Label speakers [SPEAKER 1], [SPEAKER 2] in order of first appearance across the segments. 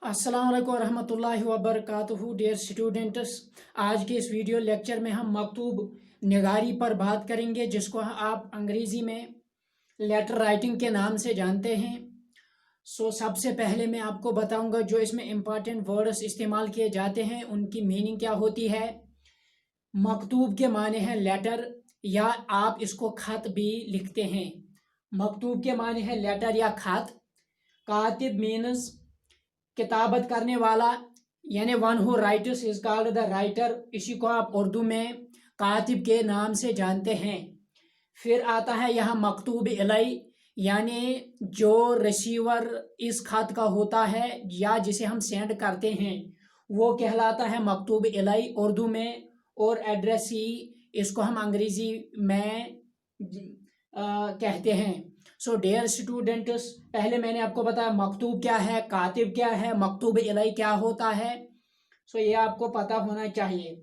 [SPEAKER 1] अस्सलाम वालेकुम रहमतुल्लाहि व बरकातुहू। डियर स्टूडेंट्स, आज के इस वीडियो लेक्चर में हम मकतूब निगारी पर बात करेंगे, जिसको आप अंग्रेज़ी में लेटर राइटिंग के नाम से जानते हैं। सबसे पहले मैं आपको बताऊंगा जो इसमें इम्पॉर्टेंट वर्ड्स इस्तेमाल किए जाते हैं, उनकी मीनिंग क्या होती है। मकतूब के माने हैं लेटर, या आप इसको खत भी लिखते हैं। मकतूब के माने हैं लेटर या खत। कातिब मीन्स किताबत करने वाला, यानी one who rights is called the writer. इसी को आप उर्दू में कातिब के नाम से जानते हैं। फिर आता है यहाँ मकतूब इलई, यानी जो रिसीवर इस खत का होता है या जिसे हम सेंड करते हैं वो कहलाता है मकतूब इलई उर्दू में। और एड्रेसी इसको हम अंग्रेजी में कहते हैं। डियर स्टूडेंट्स, पहले मैंने आपको बताया मकतूब क्या है, कातिब क्या है, मकतूब इलई क्या होता है। ये आपको पता होना चाहिए।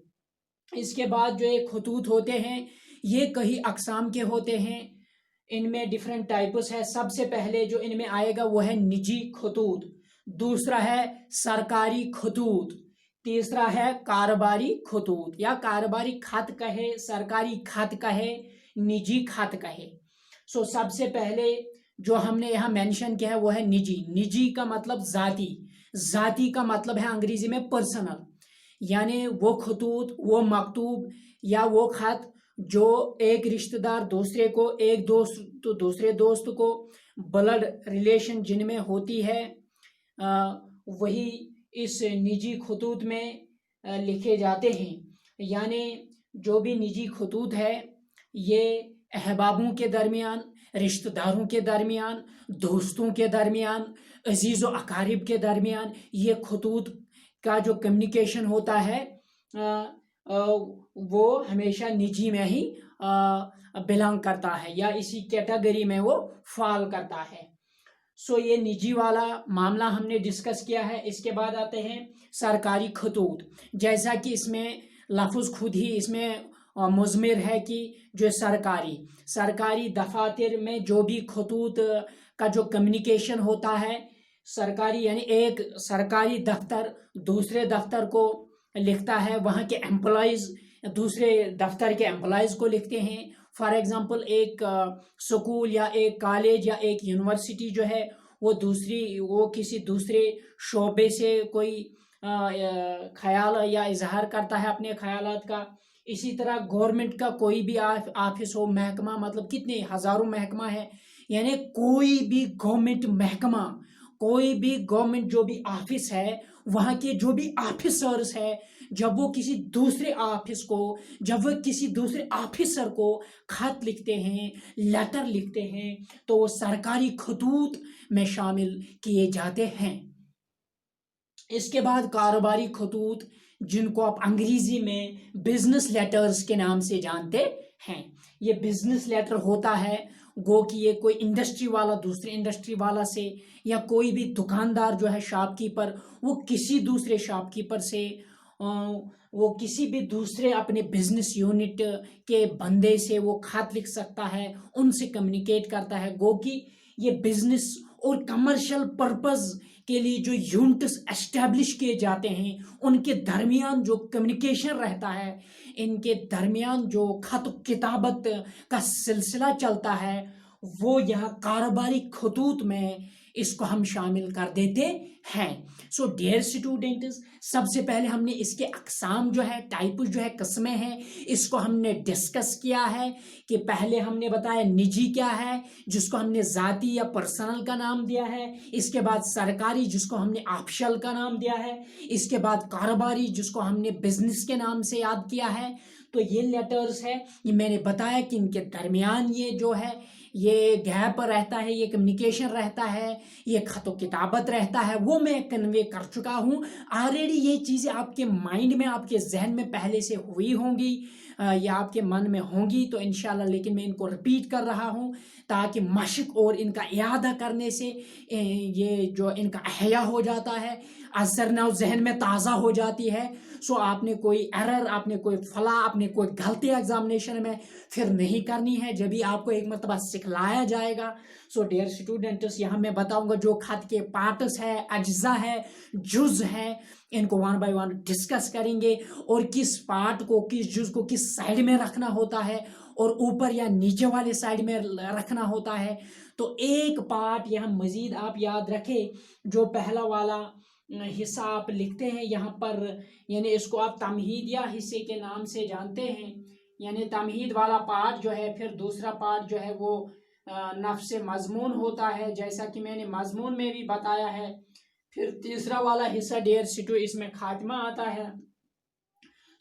[SPEAKER 1] इसके बाद जो ये खतूत होते हैं ये कई अकसाम के होते हैं। इनमें डिफरेंट टाइप्स है। सबसे पहले जो इनमें आएगा वो है निजी खतूत, दूसरा है सरकारी खतूत, तीसरा है कारोबारी खतूत, या कारोबारी खत कहे, सरकारी खत कहे, निजी खत कहे। सबसे पहले जो हमने यहाँ मेंशन किया है वो है निजी। निजी का मतलब जाती, जाती का मतलब है अंग्रेजी में पर्सनल, यानी वो खतूत, वो मकतूब या वो खत जो एक रिश्तेदार दूसरे को, एक दोस्त तो दूसरे दोस्त को, ब्लड रिलेशन जिनमें होती है वही इस निजी खतूत में लिखे जाते हैं। यानी जो भी निजी खतूत है ये अहबाबों के दरमियान, रिश्तेदारों के दरमियान, दोस्तों के दरमियान, अजीज़ व अकारिब के दरमियान ये खतूत का जो कम्युनिकेशन होता है वो हमेशा निजी में ही बिलोंग करता है, या इसी कैटेगरी में वो फॉल करता है। ये निजी वाला मामला हमने डिस्कस किया है। इसके बाद आते हैं सरकारी खतूत। जैसा कि इसमें लफ्ज़ खुद ही इसमें मुज़मिर है कि जो सरकारी दफातर में जो भी खतूत का जो कम्युनिकेशन होता है, सरकारी यानी एक सरकारी दफ्तर दूसरे दफ्तर को लिखता है, वहाँ के एम्प्लॉयज़ दूसरे दफ्तर के एम्प्लॉयज़ को लिखते हैं। फॉर एग्जांपल एक स्कूल या एक कॉलेज या एक यूनिवर्सिटी जो है वो किसी दूसरे शोबे से कोई ख्याल या इजहार करता है अपने ख्यालात का। इसी तरह गवर्नमेंट का कोई भी ऑफिस हो, महकमा, मतलब कितने हज़ारों महकमा है, यानी कोई भी गवर्नमेंट महकमा, कोई भी गवर्नमेंट जो भी ऑफिस है, वहाँ के जो भी ऑफिसर्स है, जब वो किसी दूसरे ऑफिस को, जब वो किसी दूसरे ऑफिसर को खत लिखते हैं, लेटर लिखते हैं, तो वो सरकारी खतूत में शामिल किए जाते हैं। इसके बाद कारोबारी खतूत, जिनको आप अंग्रेजी में बिजनेस लेटर्स के नाम से जानते हैं। ये बिजनेस लेटर होता है गो कि ये कोई इंडस्ट्री वाला दूसरे इंडस्ट्री वाला से, या कोई भी दुकानदार जो है शॉपकीपर, वो किसी दूसरे शॉपकीपर से, वो किसी भी दूसरे अपने बिजनेस यूनिट के बंदे से वो खत लिख सकता है, उनसे कम्युनिकेट करता है। गो कि ये बिजनेस और कमर्शियल पर्पस के लिए जो यूनिट्स एस्टेब्लिश किए जाते हैं उनके दरमियान जो कम्युनिकेशन रहता है, इनके दरमियान जो खत किताबत का सिलसिला चलता है, वो यहाँ कारोबारी खतूत में इसको हम शामिल कर देते हैं। डियर स्टूडेंट्स, सबसे पहले हमने इसके अकसाम जो है, टाइप जो है, किस्में हैं, इसको हमने डिस्कस किया है। कि पहले हमने बताया निजी क्या है, जिसको हमने जाती या पर्सनल का नाम दिया है। इसके बाद सरकारी, जिसको हमने ऑफिशियल का नाम दिया है। इसके बाद कारोबारी, जिसको हमने बिजनेस के नाम से याद किया है। तो ये लेटर्स है, ये मैंने बताया कि इनके दरमियान ये जो है ये गैप रहता है, ये कम्युनिकेशन रहता है, ये खतो किताबत रहता है, वो मैं कन्वे कर चुका हूँ ऑलरेडी। ये चीज़ें आपके माइंड में, आपके जहन में पहले से हुई होंगी। ये आपके मन में होंगी तो इंशाल्लाह, लेकिन मैं इनको रिपीट कर रहा हूँ ताकि मशक और इनका इयादा करने से ये जो इनका अहया हो जाता है, असर नौ जहन में ताज़ा हो जाती है। सो आपने कोई एरर, आपने कोई फला, आपने कोई गलती एग्जामिनेशन में फिर नहीं करनी है, जब भी आपको एक मरतबा सिखलाया जाएगा। सो डियर स्टूडेंट्स, यहाँ मैं बताऊंगा जो खत के पार्ट्स है, अज्जा है, जुज है, इनको वन बाय वन डिस्कस करेंगे और किस पार्ट को, किस जुज को किस साइड में रखना होता है और ऊपर या नीचे वाले साइड में रखना होता है। तो एक पार्ट यहाँ मजीद आप याद रखें, जो पहला वाला हिस्सा आप लिखते हैं यहाँ पर, यानी इसको आप तमहीद या हिस्से के नाम से जानते हैं, यानी तमहीद वाला पार्ट जो है, फिर दूसरा पार्ट जो है वो नफ्स मजमून होता है, जैसा कि मैंने मजमून में भी बताया है। फिर तीसरा वाला हिस्सा डियर स्टूडेंट, इसमें खात्मा आता है।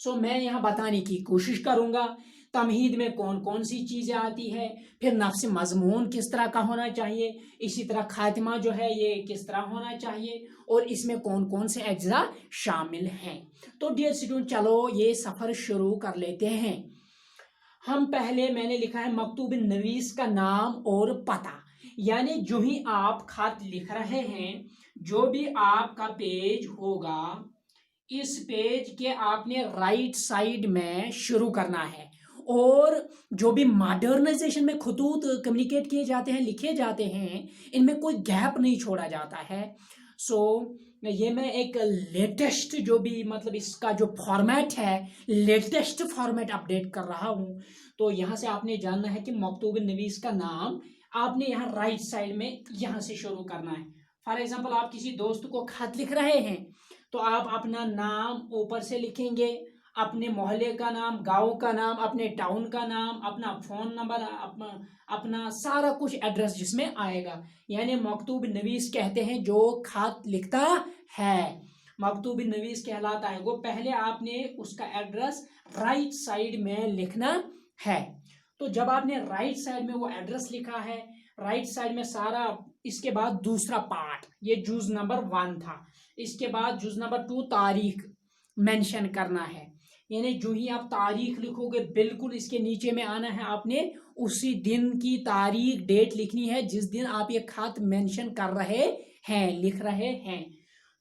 [SPEAKER 1] सो मैं यहाँ बताने की कोशिश करूँगा तमहीद में कौन कौन सी चीज़ें आती है, फिर नफ्स मजमून किस तरह का होना चाहिए, इसी तरह खात्मा जो है ये किस तरह होना चाहिए, और इसमें कौन कौन से अज्जा शामिल हैं। तो डियर स्टूडेंट, चलो ये सफ़र शुरू कर लेते हैं। हम पहले, मैंने लिखा है मकतूब नवीस का नाम और पता, यानी जो ही आप खत लिख रहे हैं, जो भी आपका पेज होगा, इस पेज के आपने राइट साइड में शुरू करना है, और जो भी मॉडर्नाइजेशन में खतूत कम्युनिकेट किए जाते हैं, लिखे जाते हैं, इनमें कोई गैप नहीं छोड़ा जाता है। सो ये मैं एक लेटेस्ट जो भी मतलब इसका जो फॉर्मेट है, लेटेस्ट फॉर्मेट अपडेट कर रहा हूँ। तो यहाँ से आपने जानना है कि मकतूब नवीस का नाम आपने यहाँ राइट साइड में यहाँ से शुरू करना है। फॉर एग्जाम्पल, आप किसी दोस्त को खत लिख रहे हैं तो आप अपना नाम ऊपर से लिखेंगे, अपने मोहल्ले का नाम, गांव का नाम, अपने टाउन का नाम, अपना फ़ोन नंबर, अपना सारा कुछ एड्रेस जिसमें आएगा, यानी मकतूब नवीस कहते हैं जो खत लिखता है, मकतूब नवीस कहलाता है वो। पहले आपने उसका एड्रेस राइट साइड में लिखना है। तो जब आपने राइट साइड में वो एड्रेस लिखा है, राइट साइड में सारा, इसके बाद दूसरा पार्ट, ये जूज नंबर 1 था, इसके बाद जूज नंबर 2 तारीख मेंशन करना है, यानी जो ही आप तारीख लिखोगे बिल्कुल इसके नीचे में आना है, आपने उसी दिन की तारीख, डेट लिखनी है जिस दिन आप ये खत मेंशन कर रहे हैं, लिख रहे हैं।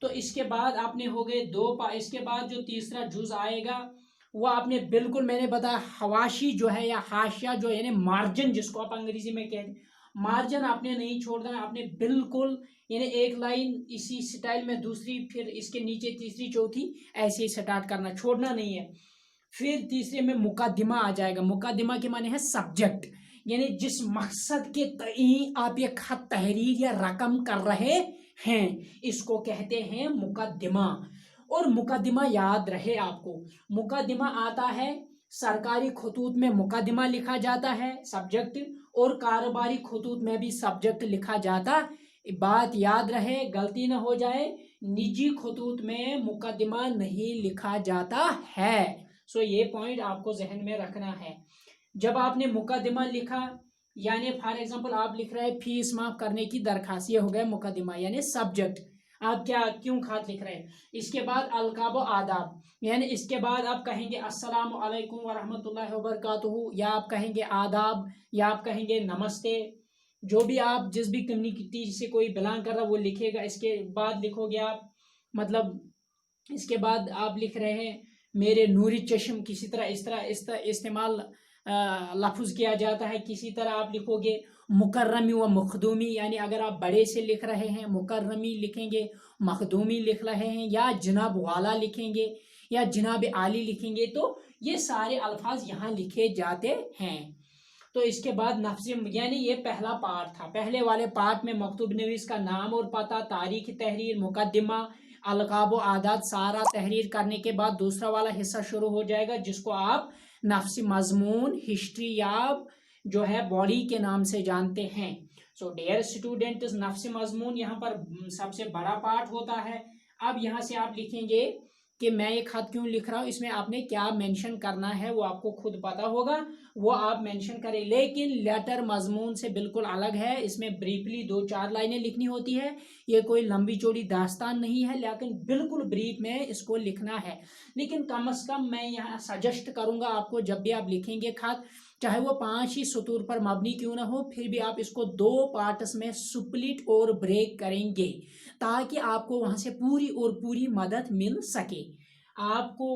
[SPEAKER 1] तो इसके बाद आपने हो गए 2 इसके बाद जो तीसरा जुज आएगा वो आपने बिल्कुल, मैंने बताया हवाशी जो है या हाशिया जो है, यानी मार्जिन जिसको आप अंग्रेजी में कहते हैं, मार्जिन आपने नहीं छोड़ना है, आपने बिल्कुल यानी एक लाइन इसी स्टाइल में, दूसरी, फिर इसके नीचे तीसरी, चौथी, ऐसे ही स्टार्ट करना, छोड़ना नहीं है। फिर तीसरे में मुकदमा आ जाएगा। मुकदमा के माने है सब्जेक्ट, यानी जिस मकसद के तई आप ये खत तहरीर या रकम कर रहे हैं, इसको कहते हैं मुकदमा। और मुकदमा याद रहे आपको, मुकदमा आता है सरकारी खतूत में मुकदमा लिखा जाता है सब्जेक्ट, और कारोबारी खतूत में भी सब्जेक्ट लिखा जाता। बात याद रहे, गलती ना हो जाए, निजी खतूत में मुकदमा नहीं लिखा जाता है। सो ये पॉइंट आपको जहन में रखना है। जब आपने मुकदमा लिखा, यानी फॉर एग्जांपल आप लिख रहे हैं फीस माफ करने की दरखास्त, ये हो गया मुकदमा यानी सब्जेक्ट, आप क्या क्यों खत लिख रहे हैं। इसके बाद अलकाब आदाब, यानी इसके बाद आप कहेंगे अस्सलामु अलैकुम व रहमतुल्लाहि व बरकातुहू, या आप कहेंगे आदाब, या आप कहेंगे नमस्ते, जो भी आप जिस भी कम्युनिटी से कोई बिलोंग कर रहा है वो लिखेगा। इसके बाद लिखोगे आप, मतलब इसके बाद आप लिख रहे हैं मेरे नूरी चश्म, किसी तरह इस तरह इस्तेमाल लफ्ज़ किया जाता है, किसी तरह आप लिखोगे मुकर्रमी व मखदूमी, यानी अगर आप बड़े से लिख रहे हैं मुकर्रमी लिखेंगे, मखदूमी लिख रहे हैं, या जनाब वाला लिखेंगे, या जनाब आली लिखेंगे। तो ये सारे अल्फाज यहाँ लिखे जाते हैं। तो इसके बाद नफ्स, यानी ये पहला पार्ट था। पहले वाले पार्ट में मकतूब नवीस का नाम और पता, तारीख तहरीर, मुकदमा, अलकाब आदात सारा तहरीर करने के बाद दूसरा वाला हिस्सा शुरू हो जाएगा जिसको आप नफ्स मजमून, हिस्ट्री या जो है बॉडी के नाम से जानते हैं। सो डियर स्टूडेंट्स, नफ्स मजमून यहाँ पर सबसे बड़ा पार्ट होता है। अब यहाँ से आप लिखेंगे कि मैं ये खत क्यों लिख रहा हूँ, इसमें आपने क्या मेंशन करना है वो आपको खुद पता होगा। वो आप मेंशन करें। लेकिन लेटर मजमून से बिल्कुल अलग है, इसमें ब्रीफली 2-4 लाइनें लिखनी होती है, ये कोई लंबी चौड़ी दास्तान नहीं है, लेकिन बिल्कुल ब्रीफ में इसको लिखना है। लेकिन कम से कम मैं यहाँ सजेस्ट करूँगा आपको, जब भी आप लिखेंगे खत, चाहे वो 5 ही सतूर पर मबनी क्यों ना हो, फिर भी आप इसको 2 पार्ट्स में स्प्लिट और ब्रेक करेंगे, ताकि आपको वहाँ से पूरी और पूरी मदद मिल सके। आपको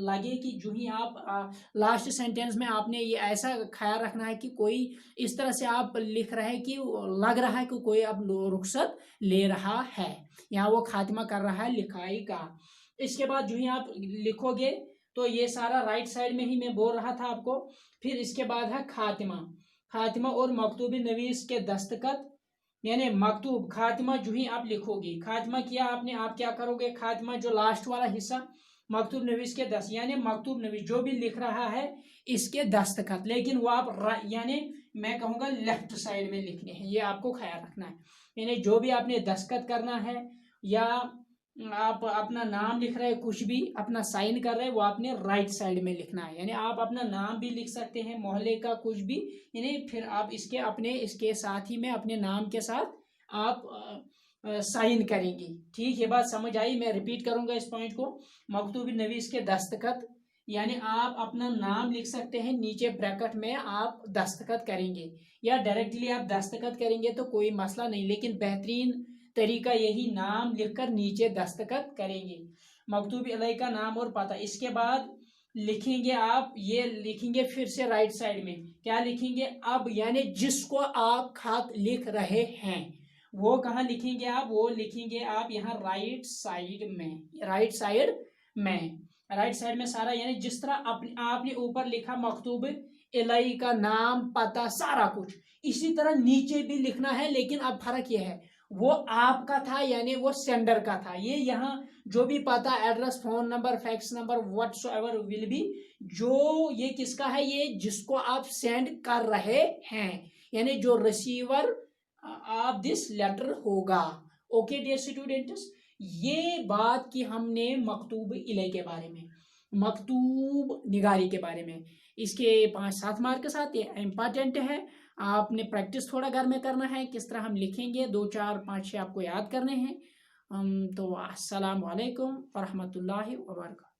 [SPEAKER 1] लगे कि जो ही आप लास्ट सेंटेंस में आपने ये ऐसा ख्याल रखना है कि कोई इस तरह से आप लिख रहे हैं कि लग रहा है कि कोई अब रुखसत ले रहा है, यहाँ वो खात्मा कर रहा है लिखाई का। इसके बाद जो ही आप लिखोगे तो ये सारा राइट साइड में ही मैं बोल रहा था आपको। फिर इसके बाद है खात्मा। खात्मा और मकतूब नवीस के दस्तखत, यानी मकतूब खात्मा जो ही आप लिखोगे, खात्मा किया आपने, आप क्या करोगे, खात्मा जो लास्ट वाला हिस्सा मकतूब नवीस के यानी मकतूब नवीस जो भी लिख रहा है इसके दस्तखत, लेकिन वो आप यानी मैं कहूँगा लेफ्ट साइड में लिखने हैं, ये आपको ख्याल रखना है। यानी जो भी आपने दस्तखत करना है या आप अपना नाम लिख रहे हैं, कुछ भी अपना साइन कर रहे हैं, वो आपने राइट साइड में लिखना है। यानी आप अपना नाम भी लिख सकते हैं, मोहल्ले का कुछ भी, यानी फिर आप इसके साथ ही में अपने नाम के साथ आप साइन करेंगी। ठीक है, बात समझ आई? मैं रिपीट करूंगा इस पॉइंट को। मकतूब नवीस के दस्तखत, यानी आप अपना नाम लिख सकते हैं, नीचे ब्रैकेट में आप दस्तखत करेंगे, या डायरेक्टली आप दस्तखत करेंगे तो कोई मसला नहीं, लेकिन बेहतरीन तरीका यही नाम लिखकर नीचे दस्तखत करेंगे। मकतूब अलैहि का नाम और पता। इसके बाद लिखेंगे आप, ये लिखेंगे फिर से राइट साइड में, क्या लिखेंगे अब, यानी जिसको आप खत लिख रहे हैं वो कहाँ लिखेंगे आप, वो लिखेंगे आप यहाँ राइट साइड में, राइट साइड में, राइट साइड में सारा, यानी जिस तरह आपने ऊपर लिखा मकतूब अलैहि का नाम पता सारा कुछ, इसी तरह नीचे भी लिखना है। लेकिन अब फर्क यह है, वो आपका था यानी वो सेंडर का था, ये यहाँ जो भी पता, address, phone number, fax number, whatsoever will be, जो ये किसका है, ये जिसको आप सेंड कर रहे हैं, यानी जो रिसीवर ऑफ दिस लेटर होगा। ओके डियर स्टूडेंट्स, ये बात की हमने मकतूब अलैहि के बारे में, मकतूब निगारी के बारे में। इसके 5-7 मार्क के साथ ये इम्पॉर्टेंट है, आपने प्रैक्टिस थोड़ा घर में करना है, किस तरह हम लिखेंगे, 2, 4, 5, 6 आपको याद करने हैं। तो अस्सलाम वालेकुम व रहमतुल्लाहि व बरकातहू।